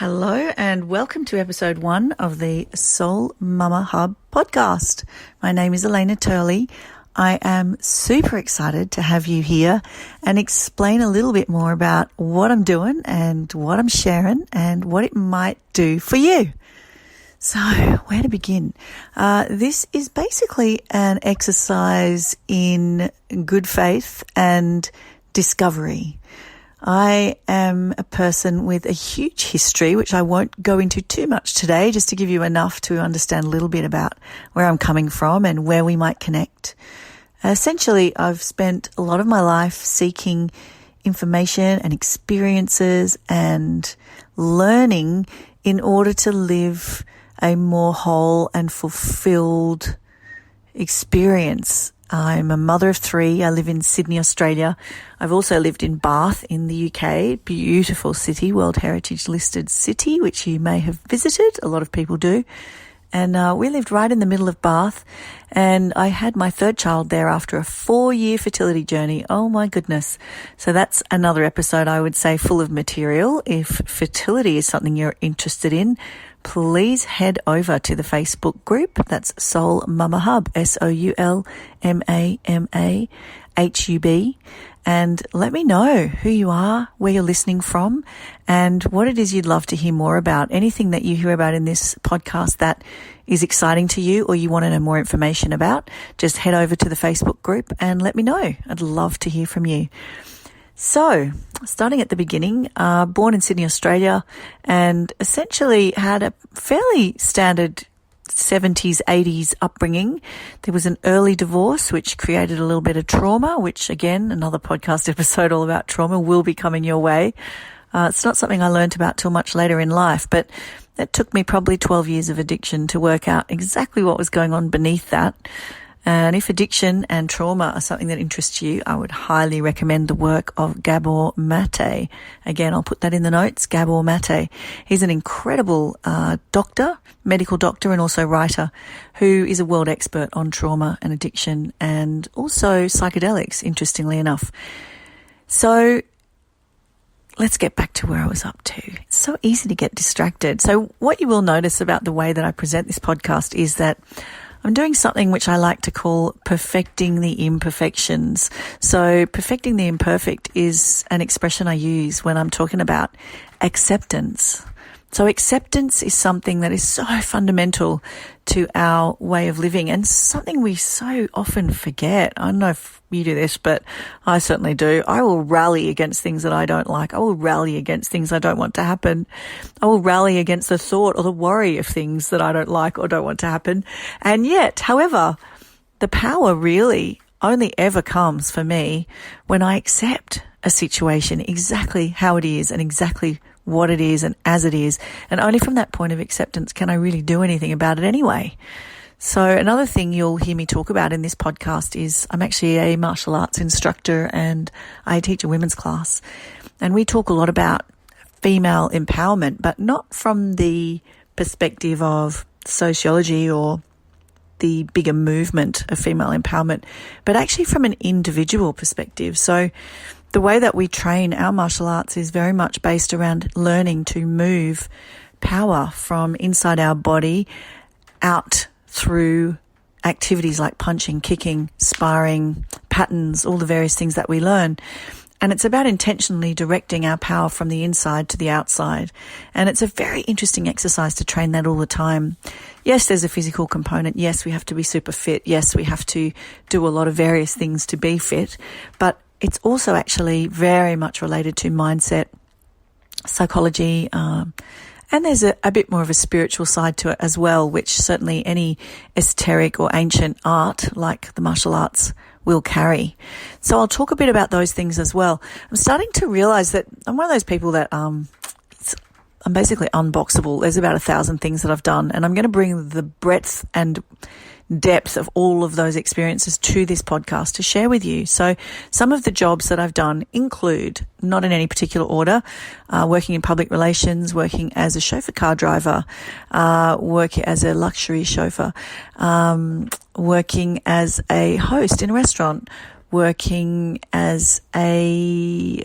Hello and welcome to episode 1 of the Soul Mama Hub podcast. My name is Alena Turley. I am super excited to have you here and explain a little bit more about what I'm doing and what I'm sharing and what it might do for you. So where to begin? This is basically an exercise in good faith and discovery. I am a person with a huge history, which I won't go into too much today, just to give you enough to understand a little bit about where I'm coming from and where we might connect. Essentially, I've spent a lot of my life seeking information and experiences and learning in order to live a more whole and fulfilled experience. I'm a mother of 3. I live in Sydney, Australia. I've also lived in Bath in the UK, beautiful city, World Heritage listed city, which you may have visited. A lot of people do. And we lived right in the middle of Bath, and I had my 3rd child there after a 4-year fertility journey. Oh my goodness. So that's another episode, I would say, full of material. If fertility is something you're interested in, please head over to the Facebook group. That's Soul Mama Hub, SoulMamahub, and let me know who you are, where you're listening from, and what it is you'd love to hear more about. Anything that you hear about in this podcast that is exciting to you or you want to know more information about, just head over to the Facebook group and let me know. I'd love to hear from you. So, starting at the beginning, born in Sydney, Australia, and essentially had a fairly standard 70s, 80s upbringing. There was an early divorce, which created a little bit of trauma, which again, another podcast episode all about trauma will be coming your way. It's not something I learned about till much later in life, but it took me probably 12 years of addiction to work out exactly what was going on beneath that. And if addiction and trauma are something that interests you, I would highly recommend the work of Gabor Mate. Again, I'll put that in the notes, Gabor Mate. He's an incredible doctor, medical doctor, and also writer who is a world expert on trauma and addiction and also psychedelics, interestingly enough. So let's get back to where I was up to. It's so easy to get distracted. So what you will notice about the way that I present this podcast is that I'm doing something which I like to call perfecting the imperfections. So perfecting the imperfect is an expression I use when I'm talking about acceptance. So acceptance is something that is so fundamental to our way of living and something we so often forget. I don't know if you do this, but I certainly do. I will rally against things that I don't like. I will rally against things I don't want to happen. I will rally against the thought or the worry of things that I don't like or don't want to happen. And yet, however, the power really only ever comes for me when I accept a situation exactly how it is and exactly what it is and as it is. And only from that point of acceptance can I really do anything about it anyway. So another thing you'll hear me talk about in this podcast is I'm actually a martial arts instructor and I teach a women's class. And we talk a lot about female empowerment, but not from the perspective of sociology or the bigger movement of female empowerment, but actually from an individual perspective. So the way that we train our martial arts is very much based around learning to move power from inside our body out through activities like punching, kicking, sparring, patterns, all the various things that we learn. And it's about intentionally directing our power from the inside to the outside. And it's a very interesting exercise to train that all the time. Yes, there's a physical component. Yes, we have to be super fit. Yes, we have to do a lot of various things to be fit. But it's also actually very much related to mindset, psychology, and there's a bit more of a spiritual side to it as well, which certainly any esoteric or ancient art like the martial arts will carry. So I'll talk a bit about those things as well. I'm starting to realize that I'm one of those people that I'm basically unboxable. There's about 1,000 things that I've done, and I'm going to bring the breadth and depth of all of those experiences to this podcast to share with you. So some of the jobs that I've done include, not in any particular order, working in public relations, working as a chauffeur car driver, working as a luxury chauffeur, working as a host in a restaurant, working as a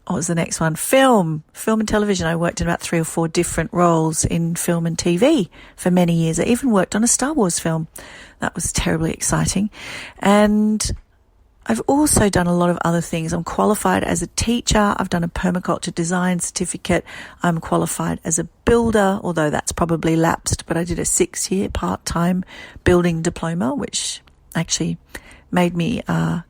what was the next one? Film and television. I worked in about 3 or 4 different roles in film and TV for many years. I even worked on a Star Wars film. That was terribly exciting. And I've also done a lot of other things. I'm qualified as a teacher. I've done a permaculture design certificate. I'm qualified as a builder, although that's probably lapsed, but I did a 6-year part-time building diploma, which actually made me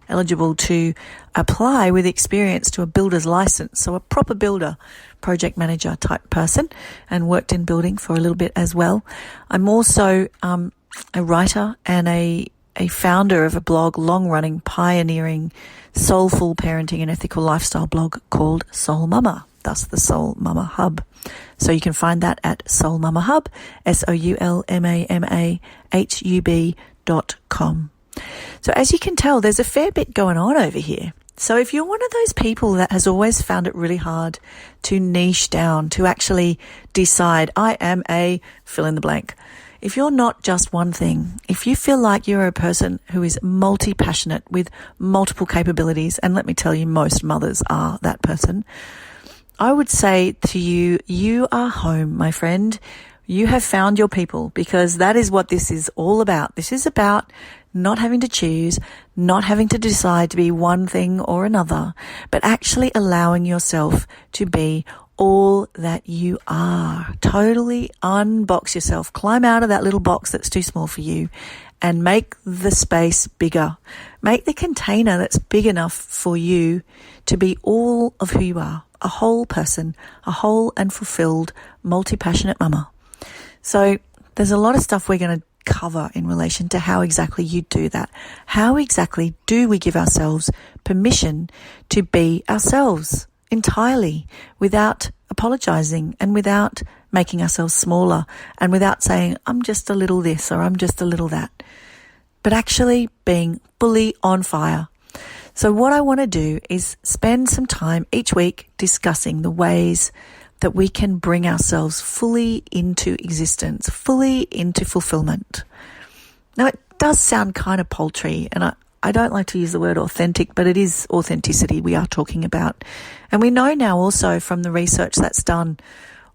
eligible to apply with experience to a builder's license. So a proper builder, project manager type person, and worked in building for a little bit as well. I'm also a writer and a founder of a blog, long-running, pioneering, soulful parenting and ethical lifestyle blog called Soul Mama, thus the Soul Mama Hub. So you can find that at Soul Mama Hub, SOULMAMAHUB.com. So as you can tell, there's a fair bit going on over here. So if you're one of those people that has always found it really hard to niche down, to actually decide, I am a fill in the blank. If you're not just one thing, if you feel like you're a person who is multi-passionate with multiple capabilities, and let me tell you, most mothers are that person, I would say to you, you are home, my friend. You have found your people, because that is what this is all about. This is about not having to choose, not having to decide to be one thing or another, but actually allowing yourself to be all that you are. Totally unbox yourself. Climb out of that little box that's too small for you and make the space bigger. Make the container that's big enough for you to be all of who you are. A whole person, a whole and fulfilled, multi-passionate mama. So there's a lot of stuff we're going to cover in relation to how exactly you do that. How exactly do we give ourselves permission to be ourselves entirely, without apologizing and without making ourselves smaller and without saying, I'm just a little this or I'm just a little that, but actually being fully on fire. So what I want to do is spend some time each week discussing the ways that we can bring ourselves fully into existence, fully into fulfillment. Now, it does sound kind of paltry, and I don't like to use the word authentic, but it is authenticity we are talking about. And we know now also from the research that's done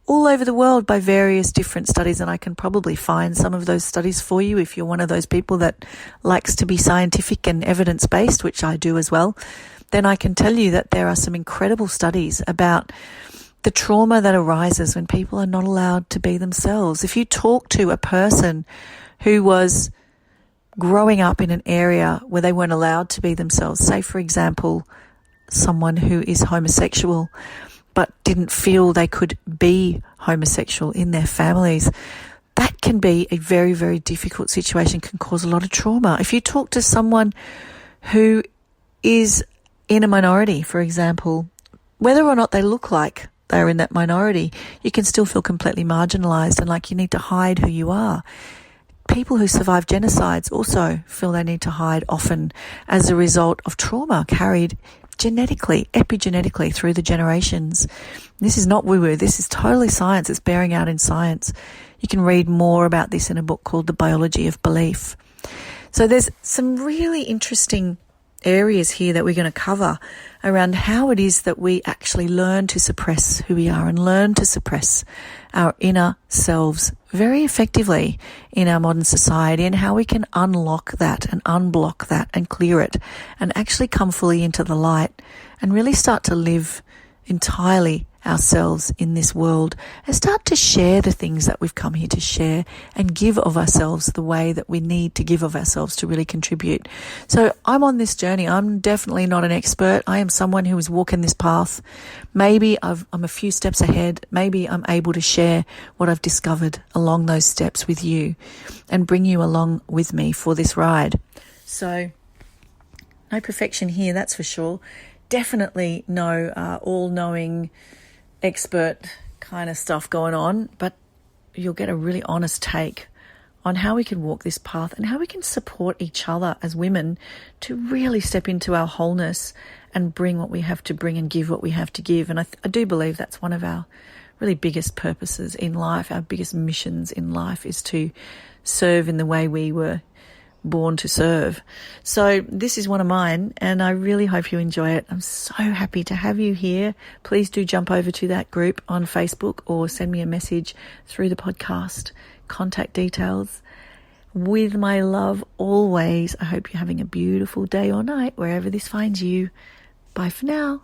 all over the world by various different studies, and I can probably find some of those studies for you if you're one of those people that likes to be scientific and evidence-based, which I do as well, then I can tell you that there are some incredible studies about the trauma that arises when people are not allowed to be themselves. If you talk to a person who was growing up in an area where they weren't allowed to be themselves, say, for example, someone who is homosexual but didn't feel they could be homosexual in their families, that can be a very, very difficult situation, can cause a lot of trauma. If you talk to someone who is in a minority, for example, whether or not they look like they're in that minority, you can still feel completely marginalized and like you need to hide who you are. People who survive genocides also feel they need to hide often as a result of trauma carried genetically, epigenetically through the generations. This is not woo-woo. This is totally science. It's bearing out in science. You can read more about this in a book called The Biology of Belief. So there's some really interesting areas here that we're going to cover around how it is that we actually learn to suppress who we are and learn to suppress our inner selves very effectively in our modern society, and how we can unlock that and unblock that and clear it and actually come fully into the light and really start to live entirely ourselves in this world and start to share the things that we've come here to share and give of ourselves the way that we need to give of ourselves to really contribute. So I'm on this journey. I'm definitely not an expert. I am someone who is walking this path. Maybe I'm a few steps ahead. Maybe I'm able to share what I've discovered along those steps with you and bring you along with me for this ride. So no perfection here, that's for sure. Definitely no all-knowing expert kind of stuff going on, but you'll get a really honest take on how we can walk this path and how we can support each other as women to really step into our wholeness and bring what we have to bring and give what we have to give. And I do believe that's one of our really biggest purposes in life. Our biggest missions in life is to serve in the way we were born to serve. So this is one of mine, and I really hope you enjoy it. I'm so happy to have you here. Please do jump over to that group on Facebook or send me a message through the podcast. Contact details. With my love always, I hope you're having a beautiful day or night wherever this finds you. Bye for now.